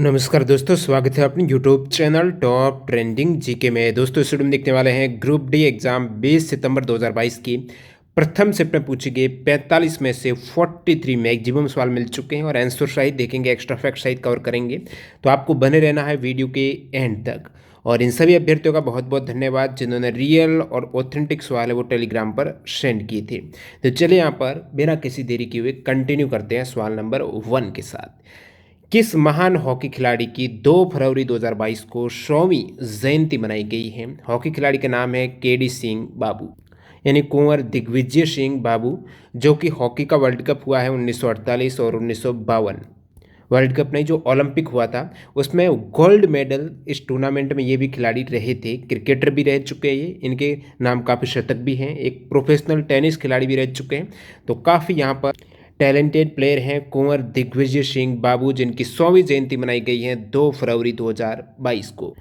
नमस्कार दोस्तों, स्वागत है अपने YouTube channel top trending GK में। दोस्तों इस वीडियो में देखने वाले हैं ग्रुप डी एग्जाम 20 सितंबर 2022 की प्रथम शिफ्ट में पूछी गई 45 में से 43 मैक्सिमम सवाल मिल चुके हैं और आंसर सहित देखेंगे, एक्स्ट्रा फैक्ट सहित कवर करेंगे। तो आपको बने रहना है वीडियो के एंड तक। और इन सभी अभ्यर्थियों का बहुत बहुत धन्यवाद जिन्होंने रियल और ऑथेंटिक सवाल है वो टेलीग्राम पर सेंड किए थे। तो चलिए यहाँ पर बिना किसी देरी किए हुए कंटिन्यू करते हैं सवाल नंबर 1 के साथ। किस महान हॉकी खिलाड़ी की 2 फरवरी 2022 को 100वीं जयंती मनाई गई है? हॉकी खिलाड़ी का नाम है केडी सिंह बाबू, यानी कुंवर दिग्विजय सिंह बाबू, जो कि हॉकी का वर्ल्ड कप हुआ है 1948 और 1952। वर्ल्ड कप नहीं, जो ओलंपिक हुआ था उसमें गोल्ड मेडल इस टूर्नामेंट में ये भी खिलाड़ी रहे थे। क्रिकेटर भी रह चुके हैं, ये इनके नाम काफ़ी शतक भी हैं। एक प्रोफेशनल टेनिस खिलाड़ी भी रह चुके हैं। तो काफ़ी यहाँ पर टैलेंटेड प्लेयर हैं कुंवर दिग्विजय सिंह बाबू, जिनकी 100वीं जयंती मनाई गई है 2 फरवरी 2022 को।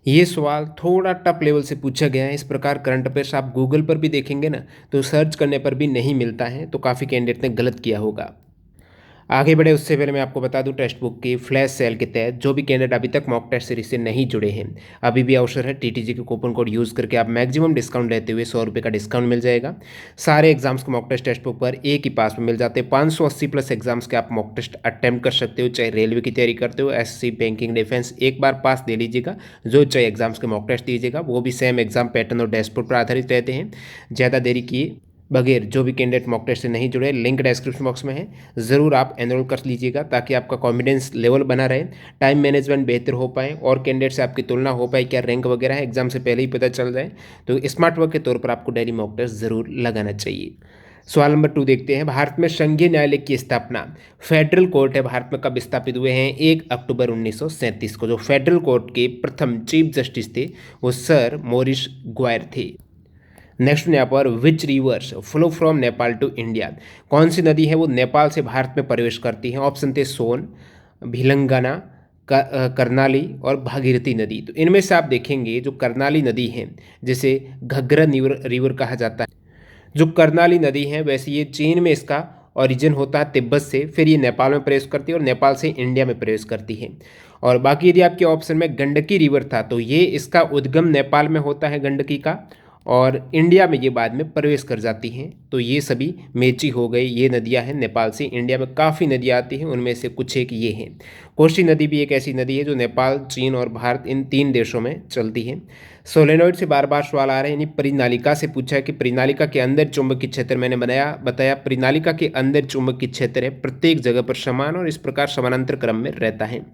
ये सवाल थोड़ा टफ लेवल से पूछा गया है। इस प्रकार करंट अफेयर्स आप गूगल पर भी देखेंगे ना, तो सर्च करने पर भी नहीं मिलता है, तो काफ़ी कैंडिडेट ने गलत किया होगा। आगे बढ़े उससे पहले मैं आपको बता दूं, टेक्स्ट बुक की फ्लैश सेल के तहत जो भी कैंडिडेट अभी तक मॉक टेस्ट सीरीज से नहीं जुड़े हैं, अभी भी अवसर है। टीटीजी के कूपन कोड यूज़ करके आप मैक्सिमम डिस्काउंट लेते हुए 100 रुपये का डिस्काउंट मिल जाएगा। सारे एग्जाम्स के मॉक टेस्ट टेक्स्ट बुक पर एक ही पास में मिल जाते हैं। 580 प्लस एग्जाम्स के आप मॉक टेस्ट अटैम्प्ट कर सकते हो, चाहे रेलवे की तैयारी करते हो, एसएससी, बैंकिंग, डिफेंस। एक बार पास दे लीजिएगा, जो चाहे एग्जाम्स के मॉक टेस्ट दीजिएगा, वो भी सेम एग्जाम पैटर्न और डैशबोर्ड पर आधारित रहते हैं। ज़्यादा देरी किए बगैर जो भी कैंडिडेट मॉक टेस्ट से नहीं जुड़े, लिंक डिस्क्रिप्शन बॉक्स में है, ज़रूर आप एनरोल कर लीजिएगा ताकि आपका कॉन्फिडेंस लेवल बना रहे, टाइम मैनेजमेंट बेहतर हो पाए और कैंडिडेट से आपकी तुलना हो पाए, क्या रैंक वगैरह है एग्जाम से पहले ही पता चल जाए। तो स्मार्ट वर्क के तौर पर आपको डेली मॉक टेस्ट ज़रूर लगाना चाहिए। सवाल नंबर 2 देखते हैं। भारत में संघीय न्यायालय की स्थापना, फेडरल कोर्ट है भारत में, कब स्थापित हुए हैं? 1 अक्टूबर 1937 को। जो फेडरल कोर्ट के प्रथम चीफ जस्टिस थे वो सर मोरिस ग्वायर थे। नेक्स्ट यहाँ पर which rivers flow from Nepal to India, कौन सी नदी है वो नेपाल से भारत में प्रवेश करती है? ऑप्शन थे सोन, भिलंगना, करनाली और भागीरथी नदी। तो इनमें से आप देखेंगे जो करनाली नदी है, जिसे घग्गर रिवर कहा जाता है, जो करनाली नदी है, वैसे ये चीन में इसका ओरिजिन होता है तिब्बत से, फिर ये नेपाल में प्रवेश करती है और नेपाल से इंडिया में प्रवेश करती है। और बाकी यदि आपके ऑप्शन में गंडकी रिवर था तो ये इसका उद्गम नेपाल में होता है गंडकी का, और इंडिया में ये बाद में प्रवेश कर जाती हैं। तो ये सभी मेची हो गई, ये नदियां हैं नेपाल से इंडिया में काफ़ी नदियां आती हैं, उनमें से कुछ एक ये हैं। कोसी नदी भी एक ऐसी नदी है जो नेपाल, चीन और भारत इन 3 देशों में चलती है। सोलेनॉइड से बार बार सवाल आ रहे हैं, यानी परिनालिका से पूछा है कि परिनालिका के अंदर चुंबकीय क्षेत्र, मैंने बताया परिनालिका के अंदर चुंबकीय क्षेत्र है प्रत्येक जगह पर समान और इस प्रकार समानांतर क्रम में रहता है।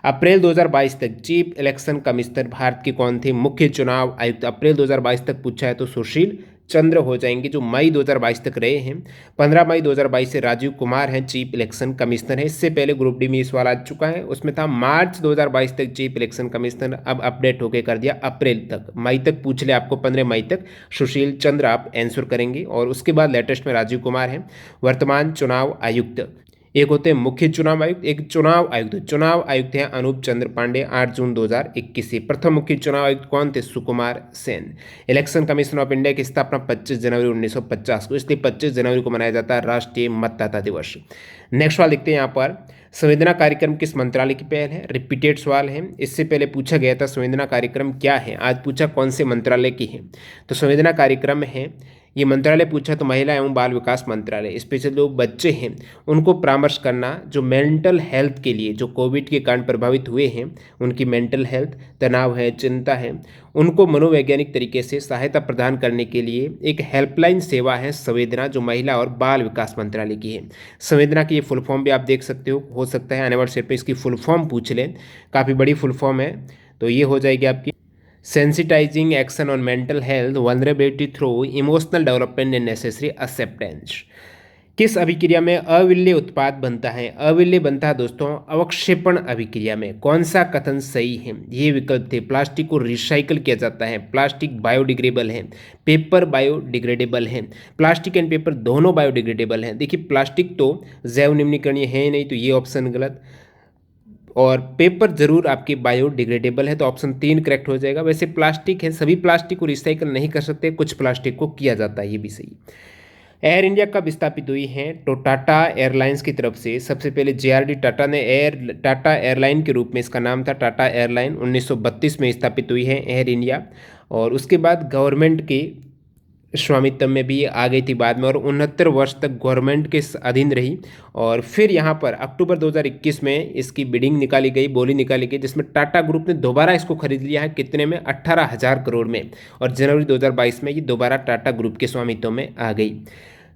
अप्रैल 2022 तक चीफ इलेक्शन कमिश्नर भारत के कौन थे? मुख्य चुनाव आयुक्त। अप्रैल 2022 तक पूछा है तो सुशील चंद्र हो जाएंगे, जो मई 2022 तक रहे हैं। 15 मई 2022 से राजीव कुमार हैं चीफ इलेक्शन कमिश्नर है। इससे पहले ग्रुप डी में ये सवाल आ चुका है, उसमें था मार्च 2022 तक चीफ इलेक्शन कमिश्नर, अब अपडेट होकर कर दिया अप्रैल तक। मई तक पूछ ले आपको, 15 मई तक सुशील चंद्र आप आंसर करेंगे। और उसके बाद लेटेस्ट में राजीव कुमार हैं वर्तमान चुनाव आयुक्त। एक होते हैं मुख्य चुनाव आयुक्त, एक चुनाव आयुक्त। चुनाव आयुक्त हैं अनूप चंद्र पांडे, 8 जून 2021 से। प्रथम मुख्य चुनाव आयुक्त कौन थे? Sukumar Sen. Election commission of India की स्थापना 25 जनवरी 1950 को, इसलिए 25 जनवरी को मनाया जाता है राष्ट्रीय मतदाता दिवस। नेक्स्ट सवाल देखते हैं यहाँ पर, संवेदना कार्यक्रम किस मंत्रालय की पहल है? रिपीटेड सवाल है, इससे पहले पूछा गया था संवेदना कार्यक्रम क्या है, आज पूछा कौन से मंत्रालय की है। तो संवेदना कार्यक्रम है, ये मंत्रालय पूछा तो महिला एवं बाल विकास मंत्रालय। स्पेशल जो बच्चे हैं उनको परामर्श करना, जो मेंटल हेल्थ के लिए, जो कोविड के कारण प्रभावित हुए हैं, उनकी मेंटल हेल्थ, तनाव है, चिंता है, उनको मनोवैज्ञानिक तरीके से सहायता प्रदान करने के लिए एक हेल्पलाइन सेवा है संवेदना, जो महिला और बाल विकास मंत्रालय की है। संवेदना की ये फुल फॉर्म भी आप देख सकते हो सकता है आने वाले सेट पर इसकी फुल फॉर्म पूछ लें, काफ़ी बड़ी फुल फॉर्म है। तो ये हो जाएगी आपकी sensitising action on mental health vulnerability through emotional development and necessary acceptance. किस अभिक्रिया में अविल्य उत्पाद बनता है? अविल्य बनता है दोस्तों अवक्षेपण अभिक्रिया में। कौन सा कथन सही है? ये विकल्प थे, प्लास्टिक को रिसाइकल किया जाता है, प्लास्टिक बायोडिग्रेडेबल है, पेपर बायोडिग्रेडेबल है, प्लास्टिक एंड पेपर दोनों बायोडिग्रेडेबल हैं। देखिए प्लास्टिक तो जैव निम्नीकरणीय है नहीं, तो ये ऑप्शन गलत, और पेपर जरूर आपके बायोडिग्रेडेबल है, तो ऑप्शन 3 करेक्ट हो जाएगा। वैसे प्लास्टिक है, सभी प्लास्टिक को रिसाइकल नहीं कर सकते, कुछ प्लास्टिक को किया जाता है, ये भी सही। एयर इंडिया कब स्थापित हुई है? तो टाटा एयरलाइंस की तरफ से सबसे पहले जेआरडी टाटा ने टाटा एयरलाइन के रूप में इसका नाम था टाटा एयरलाइन 1932 में स्थापित हुई है एयर इंडिया। और उसके बाद गवर्नमेंट के स्वामित्व में भी आ गई थी बाद में, और 69 वर्ष तक गवर्नमेंट के अधीन रही। और फिर यहाँ पर अक्टूबर 2021 में इसकी बिडिंग निकाली गई, बोली निकाली गई, जिसमें टाटा ग्रुप ने दोबारा इसको खरीद लिया है। कितने में? 18,000 करोड़ में। और जनवरी 2022 में ये दोबारा टाटा ग्रुप के स्वामित्व में आ गई।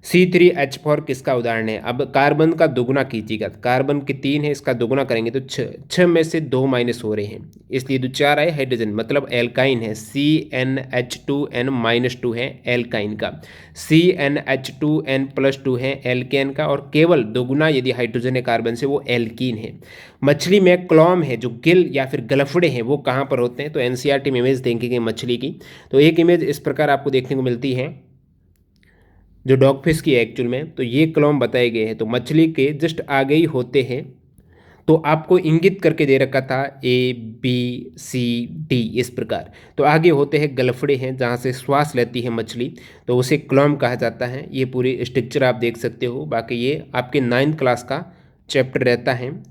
C3H4 किसका उदाहरण है? अब कार्बन का दोगुना कीजिएगा, कार्बन के 3 है, इसका दोगुना करेंगे तो 6 में से 2 माइनस हो रहे हैं, इसलिए 2 4 आए, हाइड्रोजन मतलब एल्काइन है। CnH2n-2 है एल्काइन का, CnH2n+2 है एल्केन का, और केवल दोगुना यदि हाइड्रोजन है कार्बन से वो एल्कीन है। मछली में क्लॉम है, जो गिल या फिर गलफड़े हैं, वो कहाँ पर होते हैं? तो NCERT में इमेज देखेंगे मछली की, तो एक इमेज इस प्रकार आपको देखने को मिलती है जो डॉगफिश की है एक्चुअल में। तो ये क्लॉम बताए गए हैं, तो मछली के जस्ट आगे ही होते हैं। तो आपको इंगित करके दे रखा था ABCD इस प्रकार। तो आगे होते हैं गलफड़े हैं, जहाँ से श्वास लेती है मछली, तो उसे क्लॉम कहा जाता है। ये पूरी स्ट्रक्चर आप देख सकते हो। बाकी ये आपके 9th क्लास का चैप्टर रहता है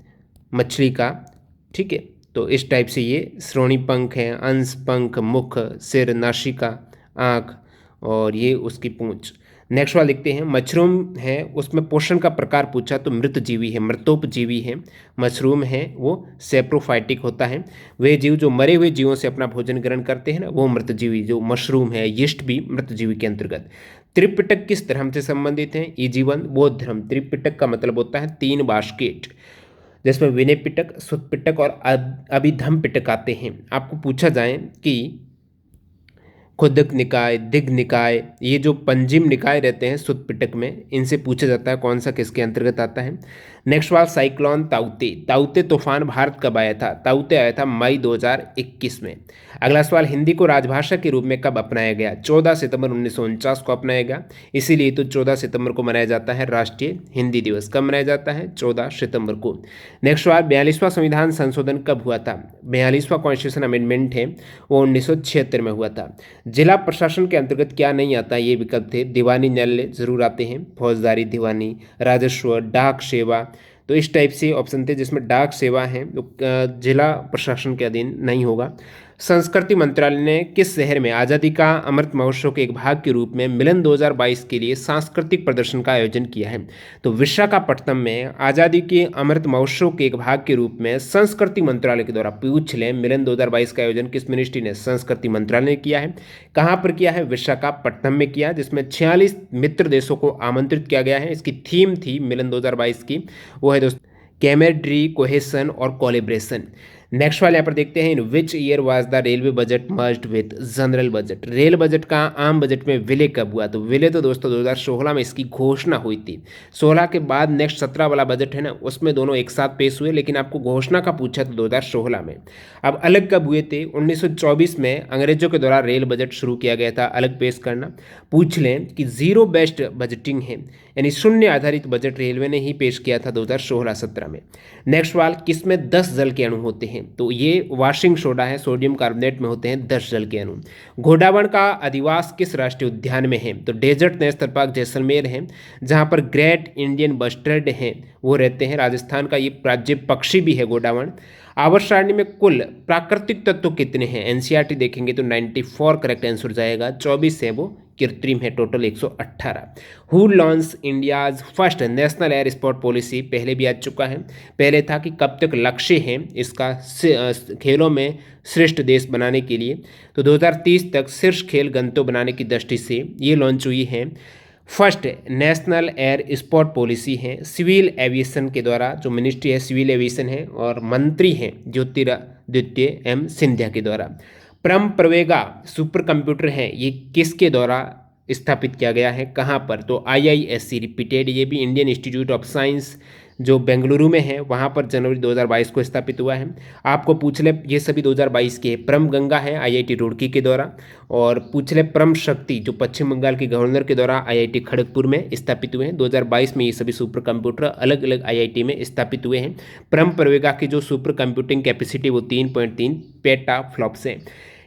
मछली का, ठीक है। तो इस टाइप से ये श्रोणी पंख है, अंश, पंख, मुख, सिर, नासिका, आँख, और ये उसकी पूंछ। नेक्स्ट वाला देखते हैं, मशरूम है, उसमें पोषण का प्रकार पूछा तो मृतजीवी है, मृतोपजीवी है। मशरूम है वो सेप्रोफाइटिक होता है। वे जीव जो मरे हुए जीवों से अपना भोजन ग्रहण करते हैं ना, वो मृतजीवी जो मशरूम है। यीस्ट भी मृतजीवी के अंतर्गत। त्रिपिटक किस धर्म से संबंधित है? ई जीवन बौद्ध धर्म। त्रिपिटक का मतलब होता है 3 बास्केट, जिसमें विनय पिटक, सुत पिटक और अभिधम पिटक आते हैं। आपको पूछा जाए कि खुदक निकाय, दिग्ग निकाय, ये जो पंजिम निकाय रहते हैं सुत पिटक में, इनसे पूछा जाता है कौन सा किसके अंतर्गत आता है। नेक्स्ट वाला साइक्लोन ताउते। ताउते तूफान भारत कब आया था? ताउते आया था मई 2021 में। अगला सवाल, हिंदी को राजभाषा के रूप में कब अपनाया गया? 14 सितंबर 1949 को अपनाया गया। इसीलिए तो 14 सितंबर को मनाया जाता है राष्ट्रीय हिंदी दिवस। कब मनाया जाता है? 14 सितंबर को। नेक्स्ट सवाल, 42वां संविधान संशोधन कब हुआ था? 42वां कॉन्स्टिट्यूशन अमेंडमेंट है वो 1976 में हुआ था। जिला प्रशासन के अंतर्गत क्या नहीं आता? ये विकल्प थे, दीवानी न्यायालय जरूर आते हैं, फौजदारी, दीवानी, राजस्व, डाक सेवा। तो इस टाइप से ऑप्शन थे जिसमें डाक सेवा है तो जिला प्रशासन के अधीन नहीं होगा। संस्कृति मंत्रालय ने किस शहर में आज़ादी का अमृत महोत्सव के एक भाग के रूप में मिलन 2022 के लिए सांस्कृतिक प्रदर्शन का आयोजन किया है? तो विशाखापट्टनम में आज़ादी के अमृत महोत्सव के एक भाग के रूप में संस्कृति मंत्रालय के द्वारा, पूछ लें, मिलन 2022 का आयोजन किस मिनिस्ट्री ने? संस्कृति मंत्रालय ने किया है। कहाँ पर किया है? विशाखापट्टनम में किया, जिसमें 46 मित्र देशों को आमंत्रित किया गया है। इसकी थीम थी मिलन 2022 की, वो है दोस्तों कैमेड्री, कोहेसन और कोलेब्रेशन। नेक्स्ट वाले यहाँ पर देखते हैं, in which year was the railway budget merged with general budget. Rail budget का आम बजट में विलय कब हुआ? तो विलय तो दोस्तों 2016 में इसकी घोषणा हुई थी। 16 के बाद नेक्स्ट 17 वाला बजट है ना, उसमें दोनों एक साथ पेश हुए, लेकिन आपको घोषणा का पूछा तो 2016 में। अब अलग कब हुए थे? 1924 में अंग्रेजों के द्वारा रेल बजट शुरू किया गया था अलग पेश करना। पूछ लें कि जीरो बेस्ड बजटिंग है, यानी शून्य आधारित बजट रेलवे ने ही पेश किया था 2016-17 में। नेक्स्ट सवाल, किसमें 10 जल के अणु होते हैं? तो ये वाशिंग सोडा है, सोडियम कार्बोनेट में होते हैं 10 जल के अणु। घोड़ावण का अधिवास किस राष्ट्रीय उद्यान में है? तो डेजर्ट नेशनल पार्क जैसलमेर है, जहाँ पर ग्रेट इंडियन बस्टर्ड हैं वो रहते हैं। राजस्थान का ये राज्य पक्षी भी है घोड़ावण। आवर्त सारणी में कुल प्राकृतिक तत्व कितने हैं? एनसीईआरटी देखेंगे तो 94 करेक्ट आंसर जाएगा, 24 है वो कृत्रिम है, total 118। Who launch India's first national air sport policy? पहले भी आ चुका है। पहले था कि कब तक लक्ष्य है इसका खेलों में श्रेष्ठ देश बनाने के लिए, तो 2030 तक शीर्ष खेल गंतव्य बनाने की दृष्टि से ये लॉन्च हुई है। First national air sport policy है सिविल एविएशन के द्वारा, जो मिनिस्ट्री है सिविल एविएशन है, और मंत्री हैं ज्योतिरादित्य एम सिंधिया के द्वारा। परम प्रवेगा सुपर कंप्यूटर है, ये किसके द्वारा स्थापित किया गया है, कहाँ पर? तो IISc रिपीटेड, ये भी इंडियन इंस्टीट्यूट ऑफ साइंस जो बेंगलुरु में है वहाँ पर जनवरी 2022 को स्थापित हुआ है। आपको पूछ ले, ये सभी 2022 के। परम गंगा है IIT रुड़की के द्वारा, और पूछ ले परम शक्ति जो पश्चिम बंगाल के गवर्नर के द्वारा IIT खड़गपुर में स्थापित हुए हैं। 2022 में ये सभी सुपर कंप्यूटर अलग अलग IIT में स्थापित हुए हैं। परम प्रवेगा की जो सुपर कंप्यूटिंग कैपेसिटी वो 3.3 पेटा फ्लॉप्स है।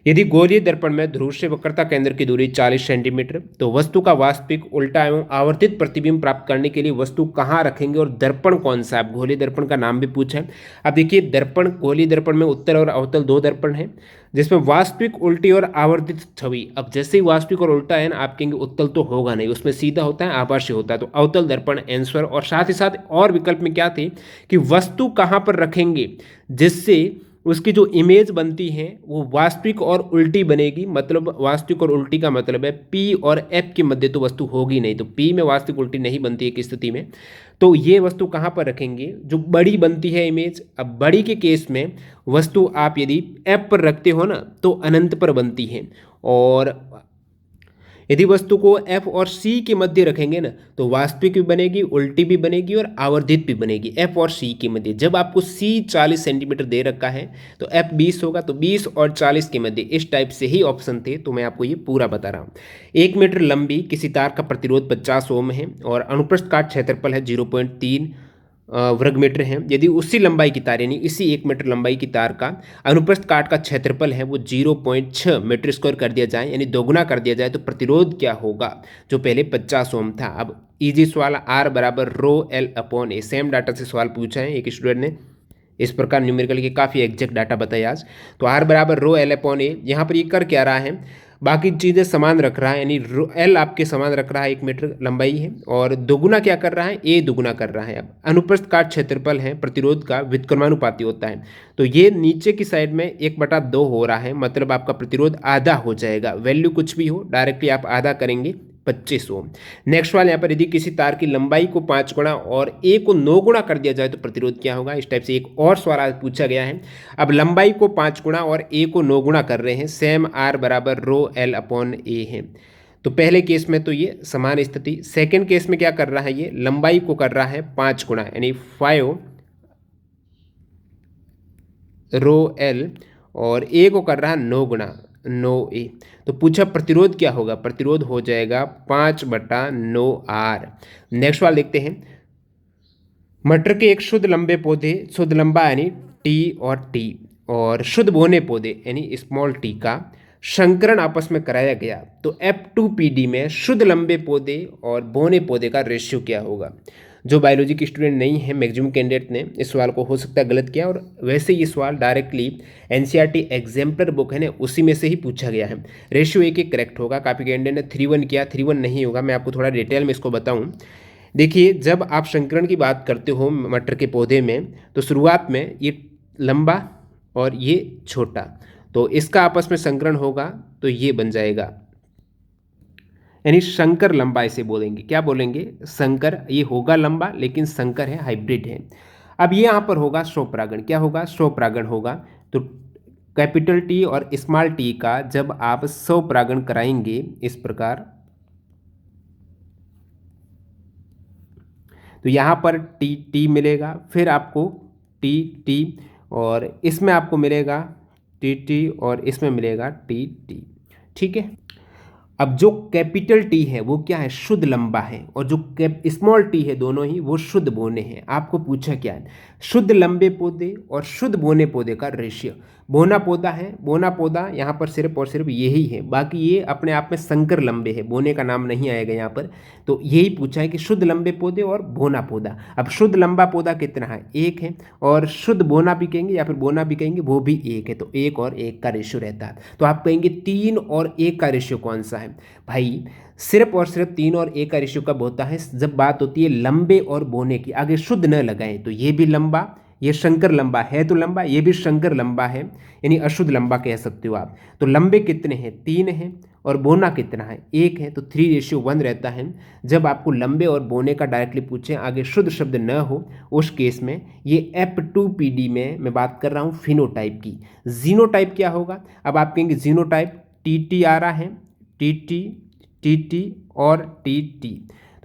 यदि गोलीय दर्पण में ध्रुव से वक्रता केंद्र की दूरी 40 सेंटीमीटर, तो वस्तु का वास्तविक उल्टा एवं आवर्तित प्रतिबिंब प्राप्त करने के लिए वस्तु कहाँ रखेंगे और दर्पण कौन सा है। गोलीय दर्पण का नाम भी पूछा है। अब देखिए दर्पण, गोलीय दर्पण में उत्तल और अवतल दो दर्पण हैं, जिसमें वास्तविक उल्टी और आवर्तित छवि। अब जैसे ही वास्तविक और उल्टा है ना, आप कहेंगे उत्तल तो होगा नहीं, उसमें सीधा होता है, आभासी होता है, तो अवतल दर्पण आंसर। और साथ ही साथ और विकल्प में क्या थे कि वस्तु कहाँ पर रखेंगे जिससे उसकी जो इमेज बनती है वो वास्तविक और उल्टी बनेगी। मतलब वास्तविक और उल्टी का मतलब है पी और एफ के मध्य तो वस्तु होगी नहीं, तो पी में वास्तविक उल्टी नहीं बनती है किस स्थिति में। तो ये वस्तु कहाँ पर रखेंगे, जो बड़ी बनती है इमेज। अब बड़ी के केस में वस्तु आप यदि एफ पर रखते हो ना तो अनंत पर बनती है, और यदि वस्तु को F और C के मध्य रखेंगे ना तो वास्तविक भी बनेगी, उल्टी भी बनेगी और आवर्धित भी बनेगी। F और C के मध्य, जब आपको C 40 सेंटीमीटर दे रखा है तो F 20 होगा, तो 20 और 40 के मध्य, इस टाइप से ही ऑप्शन थे। तो मैं आपको ये पूरा बता रहा हूँ। 1 मीटर लंबी किसी तार का प्रतिरोध 50 ओम है और अनुप्रस्थ काट क्षेत्रफल है 0.3 वर्ग मीटर है। यदि उसी लंबाई की तार, यानी इसी 1 मीटर लंबाई की तार का अनुप्रस्थ काट का क्षेत्रफल है वो 0.6 मीटर स्क्वायर कर दिया जाए, यानी दोगुना कर दिया जाए, तो प्रतिरोध क्या होगा, जो पहले 50 ओम था। अब इजी सवाल, R बराबर रो एल अपॉन ए, सेम डाटा से सवाल पूछा है एक स्टूडेंट ने। इस प्रकार न्यूमेरिकल के काफ़ी एग्जैक्ट डाटा बताया आज। तो R बराबर रो एल अपॉन ए, यहाँ पर ये कर क्या रहा है, बाकी चीज़ें समान रख रहा है, यानी एल आपके समान रख रहा है, 1 मीटर लंबाई है, और दोगुना क्या कर रहा है, ए दोगुना कर रहा है। अब अनुप्रस्थ काट क्षेत्रफल है प्रतिरोध का व्युत्क्रमानुपाती होता है, तो ये नीचे की साइड में 1/2 हो रहा है, मतलब आपका प्रतिरोध आधा हो जाएगा। वैल्यू कुछ भी हो, डायरेक्टली आप आधा करेंगे 25 ओम। नेक्स्ट वाले यहाँ पर, यदि किसी तार की लंबाई को 5 गुणा और ए को 9 गुणा कर दिया जाए तो प्रतिरोध क्या होगा। इस टाइप से एक और सवाल आज पूछा गया है। अब लंबाई को 5 गुणा और ए को 9 गुणा कर रहे हैं, सेम R बराबर रो एल अपॉन ए है। तो पहले केस में तो ये समान स्थिति। सेकेंड केस में क्या कर रहा है, ये लंबाई को कर रहा है 5 गुणा, यानी 5 रो एल, और ए को कर रहा है 9 गुणा 9 ए। तो पूछा प्रतिरोध क्या होगा, प्रतिरोध हो जाएगा 5/9 R। नेक्स्ट वाला देखते हैं। मटर के एक शुद्ध लंबे पौधे, शुद्ध लंबा यानी टी और टी, और शुद्ध बोने पौधे यानी स्मॉल टी का संकरण आपस में कराया गया, तो F2PD में शुद्ध लंबे पौधे और बोने पौधे का रेशियो क्या होगा। जो बायोलॉजी के स्टूडेंट नहीं है, मैक्सिमम कैंडिडेट ने इस सवाल को हो सकता है गलत किया, और वैसे ये सवाल डायरेक्टली NCERT एग्जाम्पलर बुक है ना उसी में से ही पूछा गया है। रेशियो एक एक करेक्ट होगा। काफ़ी कैंडिडेट ने 3:1 किया, 3:1 नहीं होगा। मैं आपको थोड़ा डिटेल में इसको बताऊँ। देखिए, जब आप संकरण की बात करते हो मटर के पौधे में, तो शुरुआत में ये लंबा और ये छोटा, तो इसका आपस में संकरण होगा तो ये बन जाएगा, यानी शंकर लंबा इसे बोलेंगे। क्या बोलेंगे, संकर। ये होगा लंबा लेकिन संकर है, हाइब्रिड है। अब ये यहाँ पर होगा स्वपरागण। क्या होगा, स्वपरागण होगा। तो कैपिटल टी और स्मॉल टी का जब आप स्वपरागण कराएंगे इस प्रकार, तो यहाँ पर टी टी मिलेगा, फिर आपको टी टी, और इसमें आपको मिलेगा टी टी, और इसमें मिलेगा टी टी। ठीक है। अब जो कैपिटल टी है वो क्या है, शुद्ध लंबा है, और जो स्मॉल टी है दोनों ही वो शुद्ध बोने हैं। आपको पूछा क्या है, शुद्ध लंबे पौधे और शुद्ध बोने पौधे का रेशियो। बोना पौधा है, बोना पौधा यहाँ पर सिर्फ और सिर्फ यही है, बाकी ये अपने आप में संकर लंबे है, बोने का नाम नहीं आएगा यहाँ पर। तो यही पूछा है कि शुद्ध लंबे पौधे और बोना पौधा। अब शुद्ध लंबा पौधा कितना है, 1 है, और शुद्ध बोना भी कहेंगे या फिर बोना भी कहेंगे, वो भी 1 है, तो 1 और 1 का रेशियो रहता है। तो आप कहेंगे 3 और 1 का रेशियो कौन सा है भाई। सिर्फ और सिर्फ 3 और 1 का रेशियो कब होता है, जब बात होती है लंबे और बोने की। आगे शुद्ध न लगाएं, तो ये भी लंबा, ये शंकर लंबा है तो लंबा, ये भी शंकर लंबा है, यानी अशुद्ध लंबा कह सकते हो आप। तो लंबे कितने हैं, 3 हैं, और बोना कितना है, 1 है, तो 3:1 रहता है। जब आपको लंबे और बोने का डायरेक्टली पूछें, आगे शुद्ध शब्द न हो, उस केस में ये F2PD में मैं बात कर रहा हूँ फिनोटाइप की। जीनोटाइप क्या होगा, अब आप कहेंगे जीनोटाइप TT आ रहा है, TT TT और TT।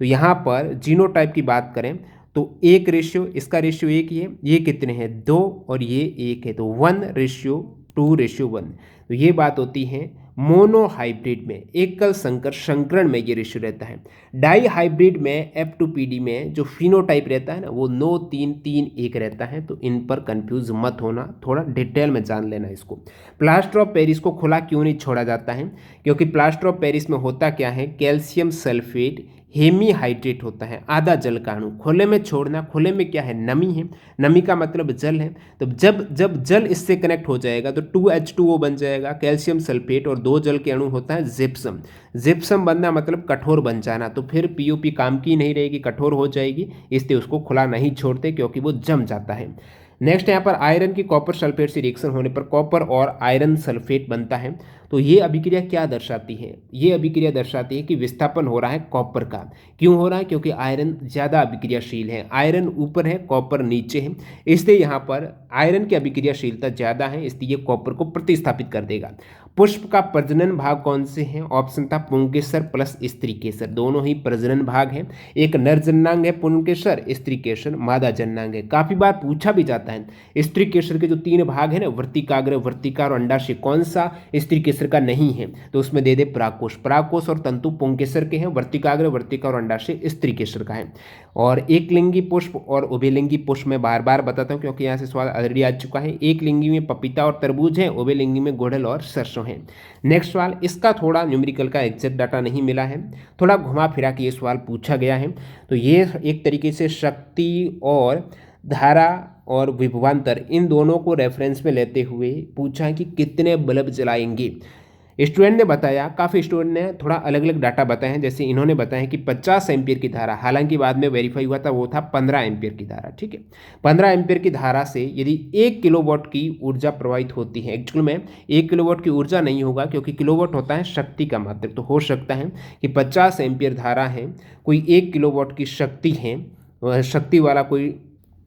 तो यहाँ पर जीनोटाइप की बात करें तो 1 रेशियो, इसका रेशियो 1 ही है, ये कितने हैं 2 और ये 1 है, तो 1:2:1। तो ये बात होती है मोनोहाइब्रिड में एकल संकर संकरण में ये रेशियो रहता है। डाई हाइब्रिड में F2PD में जो फिनोटाइप रहता है ना वो 9-3-3-1 रहता है। तो इन पर कंफ्यूज मत होना, थोड़ा डिटेल में जान लेना इसको। प्लास्टर ऑफ पेरिस को खुला क्यों नहीं छोड़ा जाता है? क्योंकि प्लास्टर ऑफ पेरिस में होता क्या है, कैल्शियम सल्फेट हेमीहाइड्रेट होता है, आधा जल का अणु। खुले में छोड़ना, खुले में क्या है, नमी है, नमी का मतलब जल है। तो जब जब जल इससे कनेक्ट हो जाएगा तो 2H2O बन जाएगा, कैल्शियम सल्फेट, और 2 जल के अणु होता है जिप्सम। जिप्सम बनना मतलब कठोर बन जाना। तो फिर पीओपी काम की नहीं रहेगी, कठोर हो जाएगी, इसलिए उसको खुला नहीं छोड़ते क्योंकि वो जम जाता है। नेक्स्ट यहाँ पर आयरन की कॉपर सल्फेट से रिएक्शन होने पर कॉपर और आयरन सल्फेट बनता है। तो ये अभिक्रिया क्या दर्शाती है? ये अभिक्रिया दर्शाती है कि विस्थापन हो रहा है कॉपर का। क्यों हो रहा है? क्योंकि आयरन ज़्यादा अभिक्रियाशील है, आयरन ऊपर है, कॉपर नीचे है, इसलिए यहाँ पर आयरन की अभिक्रियाशीलता ज़्यादा है, इसलिए ये कॉपर को प्रतिस्थापित कर देगा। पुष्प का प्रजनन भाग कौन से हैं? ऑप्शन था पुंकेसर प्लस स्त्री केसर, दोनों ही प्रजनन भाग हैं। एक नर जननांग है पुंकेसर, स्त्री केसर मादा जननांग है। काफ़ी बार पूछा भी जाता है स्त्री केसर के जो 3 भाग हैं ना, वर्तिकाग्र, वर्तिका और अंडाशय, कौन सा स्त्री केसर का नहीं है? तो उसमें दे दे परागकोश। परागकोश और तंतु पुंकेसर के हैं, वर्तिकाग्र, वर्तिका और अंडाशय स्त्री केसर का है। और एक लिंगी पुष्प और उभयलिंगी पुष्प में बार बार बताता हूँ क्योंकि यहाँ से सवाल ऑलरेडी आ चुका है। एक लिंगी में पपीता और तरबूज है, उभयलिंगी में गुड़हल और सरसों है। नेक्स्ट सवाल, इसका थोड़ा न्यूमेरिकल का एग्जैक्ट डाटा नहीं मिला है, थोड़ा घुमा फिरा के ये सवाल पूछा गया है। तो ये एक तरीके से शक्ति और धारा और विभवांतर इन दोनों को रेफरेंस में लेते हुए पूछा है कि कितने बल्ब जलाएंगे। स्टूडेंट ने बताया, काफ़ी स्टूडेंट ने थोड़ा अलग अलग डाटा बताए हैं। जैसे इन्होंने बताया कि 50 एम्पियर की धारा, हालांकि बाद में वेरीफाई हुआ था वो था 15 एम्पियर की धारा। ठीक है, 15 एम्पियर की धारा से यदि 1 किलोवाट की ऊर्जा प्रवाहित होती है, एक्चुअल में 1 किलोवाट की ऊर्जा नहीं होगा क्योंकि किलोवाट होता है शक्ति का मात्रक। तो हो सकता है कि 50 एम्पियर धारा है, कोई 1 किलोवाट की शक्ति है, शक्ति वाला कोई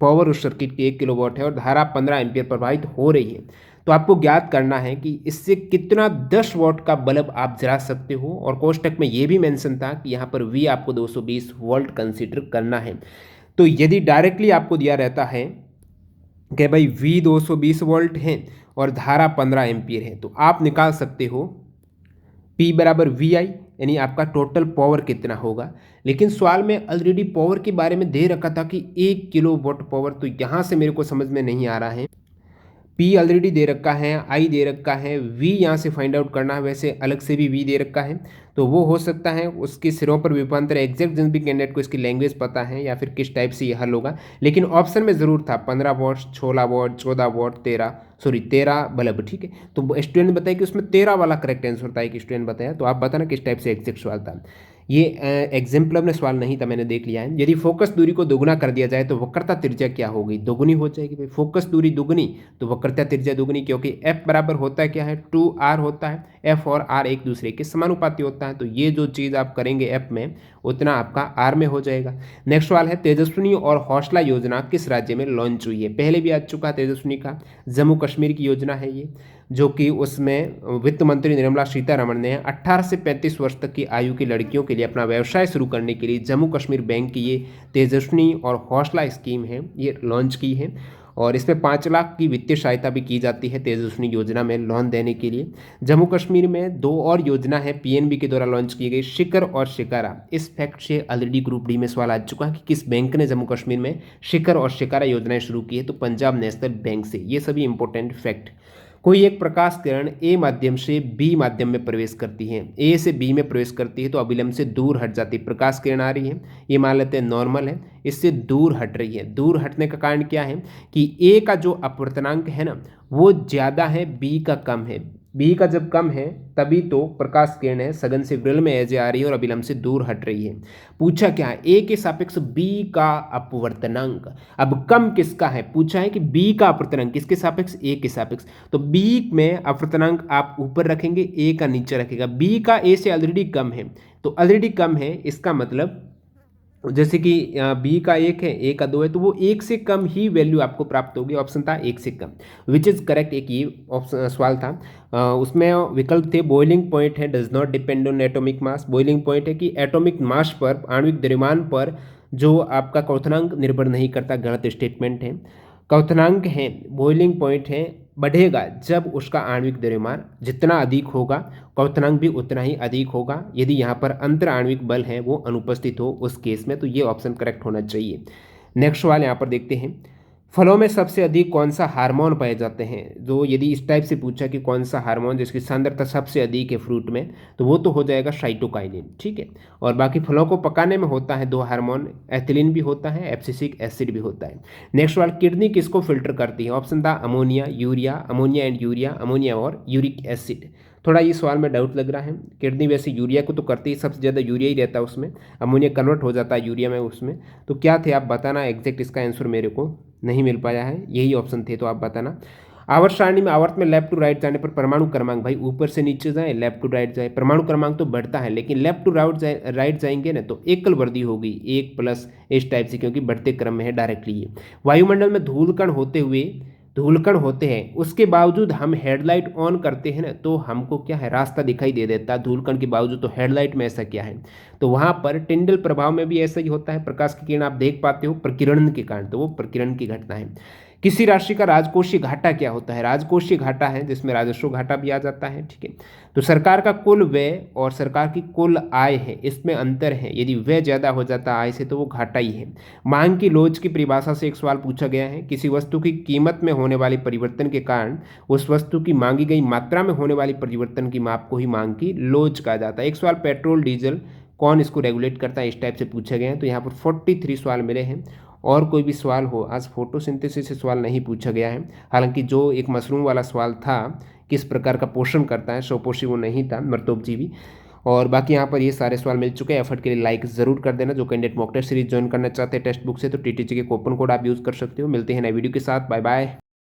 पावर उस सर्किट की 1 किलोवाट है और धारा 15 एम्पियर प्रवाहित हो रही है। तो आपको ज्ञात करना है कि इससे कितना 10 वॉट का बल्ब आप जला सकते हो। और कोष्टक में ये भी मेंशन था कि यहाँ पर V आपको 220 वोल्ट कंसीडर करना है। तो यदि डायरेक्टली आपको दिया रहता है कि भाई V 220 वोल्ट है और धारा 15 एम्पियर है, तो आप निकाल सकते हो P बराबर VI, यानी आपका टोटल पावर कितना होगा। लेकिन सवाल में ऑलरेडी पावर के बारे में दे रखा था कि 1 किलो वॉट पावर, तो यहाँ से मेरे को समझ में नहीं आ रहा है। P ऑलरेडी दे रखा है, I दे रखा है, V यहाँ से फाइंड आउट करना है, वैसे अलग से भी V दे रखा है। तो वो हो सकता है उसके सिरों पर विभवांतर एग्जैक्ट जिन भी कैंडिडेट को इसकी लैंग्वेज पता है या फिर किस टाइप से ये हल होगा। लेकिन ऑप्शन में ज़रूर था 15 वॉट, 16 वॉट, 14 वॉट, 13 बल्ब। ठीक है, तो स्टूडेंट ने बताया कि उसमें 13 वाला करेक्ट आंसर था, एक स्टूडेंट बताया। तो आप बताना किस टाइप से एग्जैक्ट सवाल था। ये एग्जाम्पल में सवाल नहीं था, मैंने देख लिया है। यदि फोकस दूरी को दोगुना कर दिया जाए तो वक्रता त्रिज्या क्या होगी? दोगुनी हो जाएगी भाई। फोकस दूरी दुगुनी तो वक्रता त्रिज्या दुगुनी, क्योंकि F बराबर होता है क्या है, 2R होता है। F और R एक दूसरे के समानुपाती होता है। तो ये जो चीज़ आप करेंगे F में उतना आपका R में हो जाएगा। नेक्स्ट सवाल है, तेजस्विनी और हौसला योजना किस राज्य में लॉन्च हुई है? पहले भी आ चुका है तेजस्विनी का, जम्मू कश्मीर की योजना है ये, जो कि उसमें वित्त मंत्री निर्मला सीतारमण ने 18 से 35 वर्ष तक की आयु की लड़कियों के लिए अपना व्यवसाय शुरू करने के लिए जम्मू कश्मीर बैंक की ये तेजस्विनी और हौसला स्कीम है, ये लॉन्च की है। और इसमें 5 लाख की वित्तीय सहायता भी की जाती है तेजस्विनी योजना में लोन देने के लिए। जम्मू कश्मीर में 2 और योजना है पीएनबी के द्वारा लॉन्च की गई, शिखर और शिकारा। इस फैक्ट से ऑलरेडी ग्रुप डी में सवाल आ चुका है कि किस बैंक ने जम्मू कश्मीर में शिखर और शिकारा योजनाएं शुरू की है? तो पंजाब नेशनल बैंक से। ये सभी इंपॉर्टेंट फैक्ट। कोई एक प्रकाश किरण ए माध्यम से बी माध्यम में प्रवेश करती है, ए से बी में प्रवेश करती है तो अभिलंब से दूर हट जाती है। प्रकाश किरण आ रही है, ये मान लेते हैं नॉर्मल है, इससे दूर हट रही है। दूर हटने का कारण क्या है कि ए का जो अपवर्तनांक है ना वो ज़्यादा है, बी का कम है। बी का जब कम है तभी तो प्रकाश किरण है सघन से विरल में ऐसे आ रही है और अभिलंब से दूर हट रही है। पूछा क्या है, ए के सापेक्ष बी का अपवर्तनांक। अब कम किसका है? पूछा है कि बी का अपवर्तनांक किसके सापेक्ष? ए के सापेक्ष। तो बी में अपवर्तनांक आप ऊपर रखेंगे, ए का नीचे रखेगा। बी का ए से ऑलरेडी कम है, तो ऑलरेडी कम है इसका मतलब जैसे कि बी का 1 है, ए का 2 है, तो वो 1 से कम ही वैल्यू आपको प्राप्त होगी। ऑप्शन था 1 से कम, विच इज़ करेक्ट। एक ये ऑप्शन सवाल था, उसमें विकल्प थे बॉइलिंग पॉइंट है does not depend on atomic mass. Boiling point है कि एटॉमिक मास पर, आणविक द्रव्यमान पर जो आपका क्वथनांक निर्भर नहीं करता, गलत स्टेटमेंट है। क्वथनांक है, बॉइलिंग पॉइंट है बढ़ेगा जब उसका आणविक द्रव्यमान जितना अधिक होगा, क्वथनांक भी उतना ही अधिक होगा। यदि यहाँ पर अंतर आणविक बल है वो अनुपस्थित हो उस केस में, तो ये ऑप्शन करेक्ट होना चाहिए। नेक्स्ट सवाल यहाँ पर देखते हैं, फलों में सबसे अधिक कौन सा हार्मोन पाए जाते हैं। जो यदि इस टाइप से पूछा कि कौन सा हार्मोन जिसकी सांद्रता सबसे अधिक है फ्रूट में, तो वो तो हो जाएगा साइटोकाइनिन, ठीक है। और बाकी फलों को पकाने में होता है दो हार्मोन, एथिलीन भी होता है, एब्सिसिक एसिड भी होता है। नेक्स्ट सवाल, किडनी किसको फिल्टर करती है। ऑप्शन था ammonia, urea, ammonia and urea, ammonia और यूरिक एसिड। थोड़ा ये सवाल में डाउट लग रहा है, किडनी वैसे यूरिया को तो करती है, सबसे ज़्यादा यूरिया ही रहता है उसमें, अमोनिया कन्वर्ट हो जाता है यूरिया में उसमें। तो क्या थे आप बताना, एग्जैक्ट इसका आंसर मेरे को नहीं मिल पाया है, यही ऑप्शन थे तो आप बताना। आवर्त सारणी में आवर्त में लेफ्ट टू राइट जाने पर परमाणु क्रमांक, भाई ऊपर से नीचे जाए लेफ्ट टू राइट जाए, परमाणु क्रमांक तो बढ़ता है, लेकिन लेफ्ट टू राइट जाएंगे ना तो एकल वृद्धि होगी, 1+ इस टाइप से, क्योंकि बढ़ते क्रम में है डायरेक्टली ये। वायुमंडल में धूलकण होते हैं उसके बावजूद हम हेडलाइट ऑन करते हैं ना, तो हमको क्या है, रास्ता दिखाई दे देता है धूलकण के बावजूद। तो हेडलाइट में ऐसा क्या है, तो वहाँ पर टिंडल प्रभाव में भी ऐसा ही होता है, प्रकाश की किरण आप देख पाते हो प्रकीर्णन के कारण, तो वो प्रकीर्णन की घटना है। किसी राशि का राजकोषीय घाटा क्या होता है। राजकोषीय घाटा है जिसमें राजस्व घाटा भी आ जाता है, ठीक है। तो सरकार का कुल व्यय और सरकार की कुल आय है, इसमें अंतर है। यदि व्यय ज़्यादा हो जाता है आय से तो वो घाटा ही है। मांग की लोच की परिभाषा से एक सवाल पूछा गया है, किसी वस्तु की कीमत में होने वाले परिवर्तन के कारण उस वस्तु की मांगी गई मात्रा में होने वाली परिवर्तन की माप को ही मांग की लोच कहा जाता है। एक सवाल, पेट्रोल डीजल कौन इसको रेगुलेट करता है, इस टाइप से पूछे गए हैं। तो यहाँ पर 43 सवाल मिले हैं। और कोई भी सवाल हो, आज फोटोसिंथेसिस से सवाल नहीं पूछा गया है, हालांकि जो एक मशरूम वाला सवाल था किस प्रकार का पोषण करता है स्वपोषी, वो नहीं था, मृतोपजीवी। और बाकी यहाँ पर ये सारे सवाल मिल चुके हैं। एफर्ट के लिए लाइक ज़रूर कर देना। जो candidate mock test series join करना चाहते हैं टेक्स्ट बुक से, तो टीटीजी के कूपन कोड आप यूज़ कर सकते हो। मिलते हैं नए वीडियो के साथ, बाय बाय।